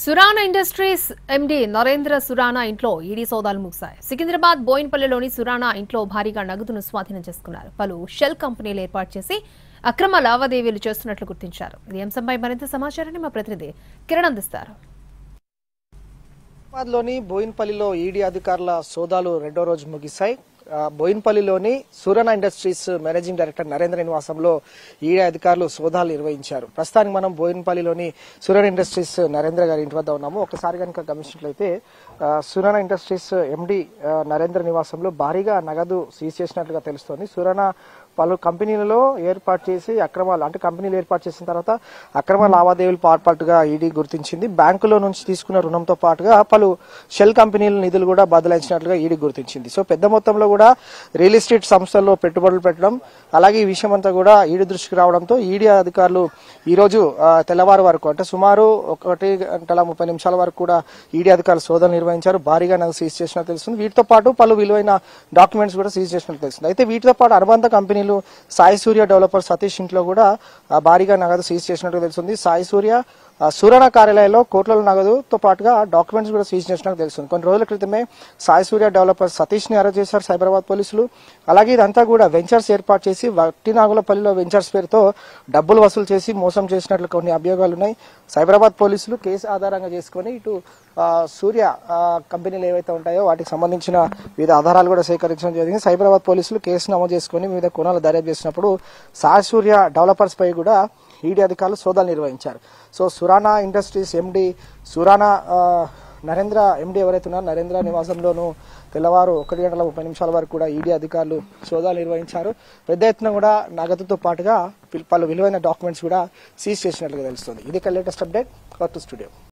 Surana industries MD Narendra Surana ఇంట్లో ED సోదాలు ముగిశాయి. సికింద్రాబాద్ బోయిన్పల్లిలోని సురానా ఇంట్లో భారీగా నగదును స్వాధీనం చేసుకున్నారు. పలు షెల్ కంపెనీలు ఏర్పాటు చేసి అక్రమ లావాదేవీలు చేస్తున్నట్లు గుర్తించారు. ఈ అంశంపై మరింత సమాచారాన్ని మా ప్రతినిధి కిరణ్ అందిస్తారు. లోని బోయిన్పల్లిలో ఈడీ అధికారుల సోదాలు రెండో రోజు ముగిశాయి. బోయిన్పల్లిలోని Surana industries managing director Narendra నివాసంలో ఈడీ అధికారులు సోదాలు నిర్వహించారు. ప్రస్తుతానికి మనం బోయిన్పల్లిలోని సురానా ఇండస్ట్రీస్ నరేంద్ర గారి ఇంటి వద్ద ఉన్నాము. ఒకసారి కనుక గమనించినట్లయితే సురానా ఇండస్ట్రీస్ ఎండీ నరేంద్ర నివాసంలో భారీగా నగదు సీజ్ చేసినట్లుగా తెలుస్తోంది. సురానా పలు కంపెనీలలో ఏర్పాటు చేసి అక్రమాలు అంటే కంపెనీలు ఏర్పాటు చేసిన తర్వాత అక్రమ లావాదేవీలు పాటుగా ఈడీ గుర్తించింది. బ్యాంకులో నుంచి తీసుకున్న రుణంతో పాటుగా పలు షెల్ కంపెనీల నిధులు కూడా బదలాయించినట్లుగా ఈడీ గుర్తించింది. సో పెద్ద మొత్తంలో కూడా రియల్ ఎస్టేట్ సంస్థల్లో పెట్టుబడులు పెట్టడం, అలాగే ఈ విషయం అంతా కూడా ఈడీ దృష్టికి రావడంతో ఈడీ అధికారులు ఈ రోజు తెల్లవారు వరకు అంటే సుమారు 1:30 వరకు కూడా ఈడీ అధికారులు సోదాలు నిర్వహించారు. భారీగా నగదు సీజ్ చేసినట్టు తెలుస్తుంది. వీటితో పాటు పలు విలువైన డాక్యుమెంట్స్ కూడా సీజ్ చేసినట్టు తెలుస్తుంది. అయితే వీటితో పాటు అనుబంధ కంపెనీలు సాయి సూర్య డెవలపర్ సతీష్ ఇంట్లో కూడా భారీగా నగదు సీజ్ చేసినట్టు తెలుస్తుంది. సాయి సూర్య సురానా కార్యాలయంలో కోట్ల నగదుతో పాటుగా డాక్యుమెంట్స్ కూడా సీజ్ చేసినట్టు తెలుస్తుంది. కొన్ని రోజుల క్రితమే సాయి సూర్య డెవలపర్ సతీష్ ని అరెస్ట్ చేశారు సైబరాబాద్ పోలీసులు. అలాగే ఇదంతా కూడా వెంచర్స్ ఏర్పాటు చేసి వట్టినాగులపల్లిలో వెంచర్స్ పేరుతో డబ్బులు వసూలు చేసి మోసం చేసినట్లు కొన్ని అభియోగాలు ఉన్నాయి. సైబరాబాద్ పోలీసులు కేసు ఆధారంగా చేసుకుని ఇటు సూర్య కంపెనీలు ఏవైతే ఉంటాయో వాటికి సంబంధించిన వివిధ ఆధారాలు కూడా సేకరించడం జరిగింది. సైబరాబాద్ పోలీసులు కేసు నమోదు చేసుకుని వివిధ కోణాలు దర్యాప్తు చేసినప్పుడు సాయి సూర్య డెవలపర్స్ పై కూడా ఈడీ అధికారులు సోదాలు నిర్వహించారు. So Surana industries MD Surana Narendra MD ఎవరైతే ఉన్నారో నరేంద్ర నివాసంలోనూ తెల్లవారు 1:30 వరకు కూడా ఈడీ అధికారులు సోదాలు నిర్వహించారు. పెద్ద ఎత్తున కూడా నగదుతో పాటుగా పలు విలువైన డాక్యుమెంట్స్ కూడా సీజ్ చేసినట్లుగా తెలుస్తుంది. ఇది లేటెస్ట్ అప్డేట్. To studio.